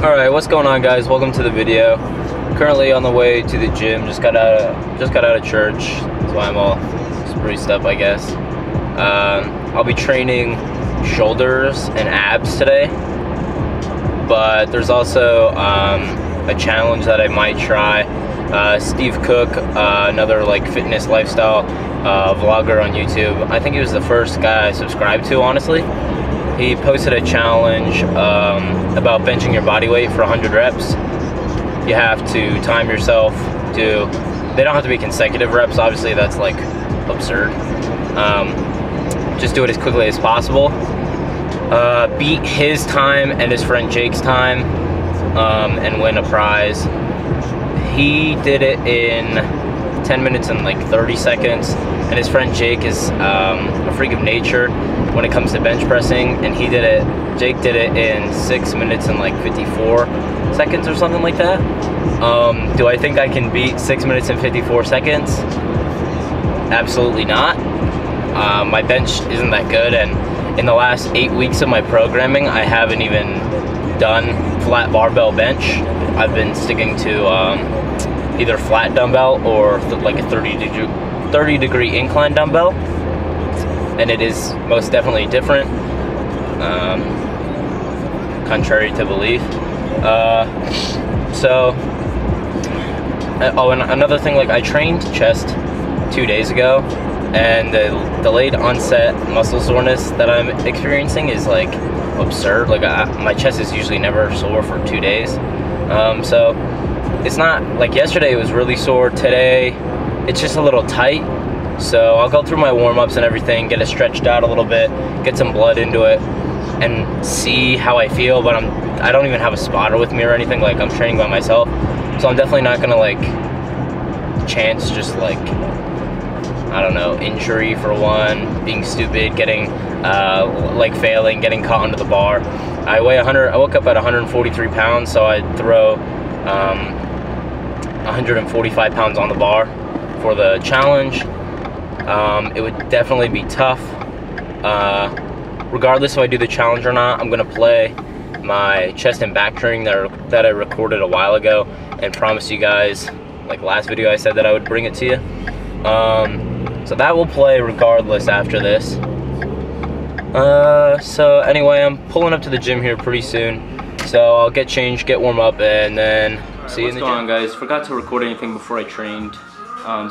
Alright, what's going on, guys? Welcome to the video. Currently on the way to the gym. Just got out of church. That's why I'm all spruced up, I guess. I'll be training shoulders and abs today, but there's also a challenge that I might try. Steve Cook, another like fitness lifestyle vlogger on YouTube. I think he was the first guy I subscribed to, honestly. He posted a challenge about benching your body weight for 100 reps. You have to time yourself to, they don't have to be consecutive reps, obviously that's like absurd. Just do it as quickly as possible. Beat his time and his friend Jake's time and win a prize. He did it in 10 minutes and like 30 seconds, and his friend Jake is a freak of nature when it comes to bench pressing, and Jake did it in 6 minutes and like 54 seconds or something like that. Do I think I can beat 6 minutes and 54 seconds? Absolutely not. My bench isn't that good, and in the last 8 weeks of my programming, I haven't even done flat barbell bench. I've been sticking to either flat dumbbell or like a 30 degree incline dumbbell, and it is most definitely different, contrary to belief. And another thing, like I trained chest 2 days ago, and the delayed onset muscle soreness that I'm experiencing is like absurd. Like my chest is usually never sore for 2 days. So it's not like yesterday it was really sore. Today it's just a little tight. So I'll go through my warm-ups and everything, get it stretched out a little bit, get some blood into it, and see how I feel. But I don't even have a spotter with me or anything. Like I'm training by myself, so I'm definitely not gonna like chance just like, I don't know, injury for one, being stupid, getting like failing, getting caught under the bar. I woke up at 143 pounds, so I'd throw 145 pounds on the bar for the challenge. It would definitely be tough. Regardless if I do the challenge or not, I'm gonna play my chest and back training that I recorded a while ago and promised you guys, like last video I said that I would bring it to you. So that will play regardless after this. So anyway, I'm pulling up to the gym here pretty soon, so I'll get changed, get warm up, and then see you in the gym. What's going on, guys? Forgot to record anything before I trained,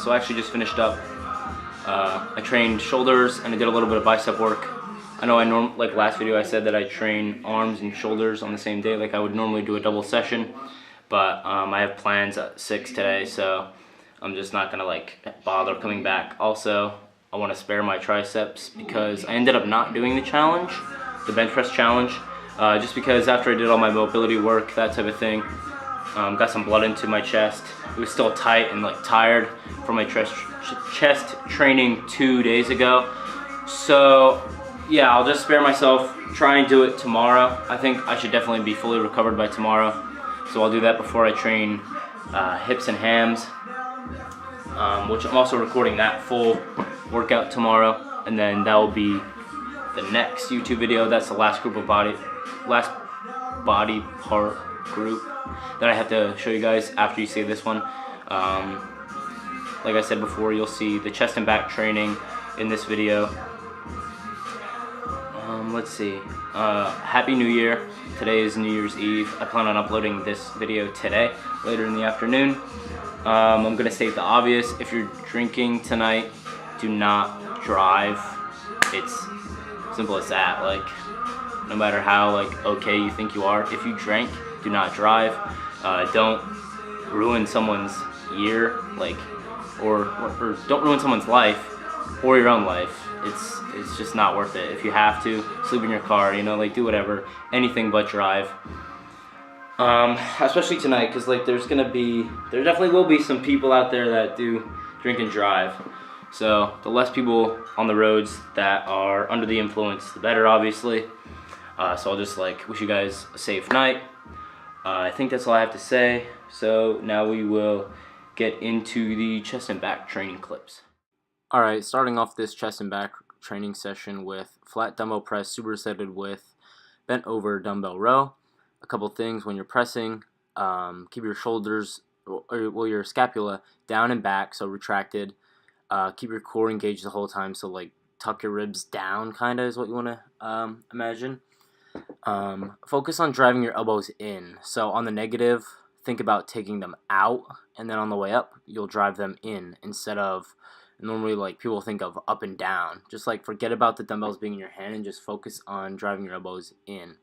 so I actually just finished up. I trained shoulders and I did a little bit of bicep work. I know like last video I said that I train arms and shoulders on the same day, like I would normally do a double session, but I have plans at 6 today, so I'm just not gonna like bother coming back. Also, I want to spare my triceps because I ended up not doing the challenge, the bench press challenge, just because after I did all my mobility work, that type of thing, got some blood into my chest. It was still tight and like tired from my chest training 2 days ago. So yeah, I'll just spare myself, try and do it tomorrow. I think I should definitely be fully recovered by tomorrow, so I'll do that before I train hips and hams, which I'm also recording that full workout tomorrow, and then that will be the next YouTube video. That's the last body part group that I have to show you guys after you see this one. Like I said before, you'll see the chest and back training in this video. Let's see. Happy New Year. Today is New Year's Eve. I plan on uploading this video today, later in the afternoon. I'm gonna state the obvious. If you're drinking tonight, do not drive. It's simple as that. Like, no matter how like okay you think you are, if you drank, do not drive. Don't ruin someone's year, like, or don't ruin someone's life or your own life. It's just not worth it. If you have to, sleep in your car, you know, like do whatever, anything but drive. Especially tonight, because like there definitely will be some people out there that do drink and drive. So the less people on the roads that are under the influence, the better, obviously. So I'll just like wish you guys a safe night. I think that's all I have to say. So now we will get into the chest and back training clips. Alright, starting off this chest and back training session with flat dumbbell press supersetted with bent over dumbbell row. A couple things when you're pressing, keep your shoulders, or your scapula down and back, so retracted. Keep your core engaged the whole time, so like tuck your ribs down, kind of is what you want to imagine. Focus on driving your elbows in. So on the negative, think about taking them out, and then on the way up, you'll drive them in instead of normally like people think of up and down. Just like forget about the dumbbells being in your hand and just focus on driving your elbows in.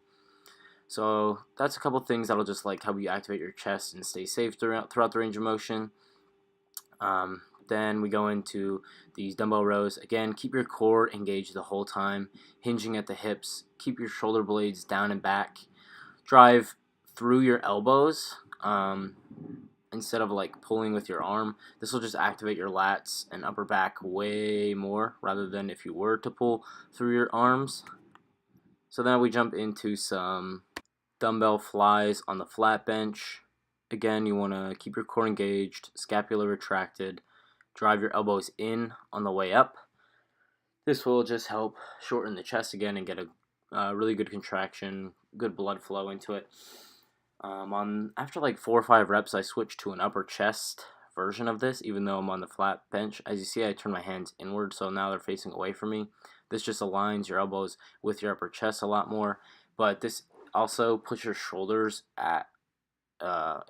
So that's a couple things that'll just like help you activate your chest and stay safe throughout the range of motion. Then we go into these dumbbell rows. Again, keep your core engaged the whole time, hinging at the hips. Keep your shoulder blades down and back. Drive through your elbows instead of like pulling with your arm. This will just activate your lats and upper back way more rather than if you were to pull through your arms. So then we jump into some dumbbell flies on the flat bench. Again, you want to keep your core engaged, scapula retracted. Drive your elbows in on the way up. This will just help shorten the chest again and get a really good contraction, good blood flow into it. After like 4 or 5 reps, I switched to an upper chest version of this, even though I'm on the flat bench. As you see, I turn my hands inward, so now they're facing away from me. This just aligns your elbows with your upper chest a lot more, but this also puts your shoulders at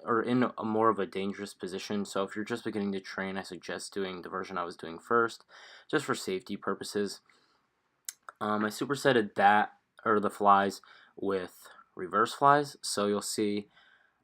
or in a more of a dangerous position. So if you're just beginning to train, I suggest doing the version I was doing first, just for safety purposes. I supersetted that, or the flies, with reverse flies. So you'll see,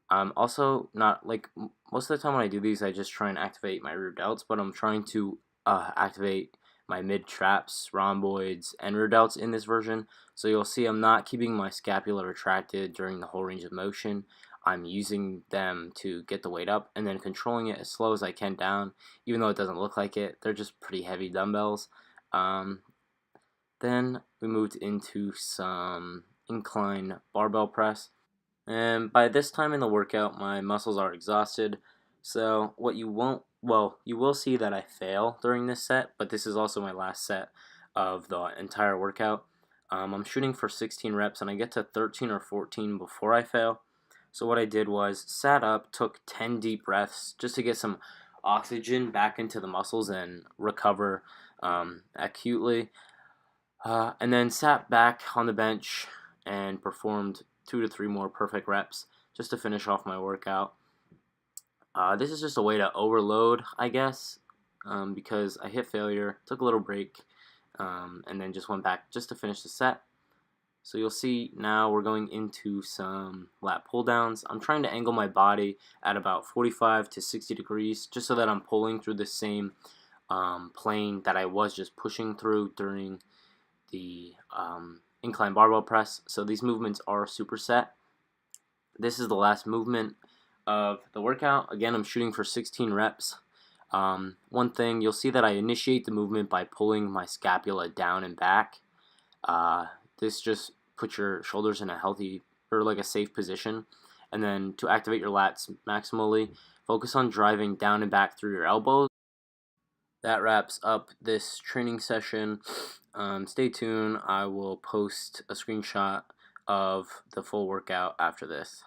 also not like most of the time when I do these, I just try and activate my rear delts, but I'm trying to activate my mid traps, rhomboids, and rear delts in this version. So you'll see I'm not keeping my scapula retracted during the whole range of motion. I'm using them to get the weight up and then controlling it as slow as I can down, even though it doesn't look like it. They're just pretty heavy dumbbells. Then we moved into some incline barbell press. And by this time in the workout, my muscles are exhausted. So what you won't, well, you will see that I fail during this set, but this is also my last set of the entire workout. I'm shooting for 16 reps, and I get to 13 or 14 before I fail. So what I did was sat up, took 10 deep breaths just to get some oxygen back into the muscles and recover acutely. And then sat back on the bench and performed 2 to 3 more perfect reps just to finish off my workout. This is just a way to overload, I guess, because I hit failure, took a little break, and then just went back just to finish the set. So you'll see now we're going into some lat pull downs. I'm trying to angle my body at about 45 to 60 degrees just so that I'm pulling through the same plane that I was just pushing through during the incline barbell press. So these movements are superset. This is the last movement of the workout. Again, I'm shooting for 16 reps. One thing, you'll see that I initiate the movement by pulling my scapula down and back. This just puts your shoulders in a healthy, or like a safe position. And then to activate your lats maximally, focus on driving down and back through your elbows. That wraps up this training session. Stay tuned. I will post a screenshot of the full workout after this.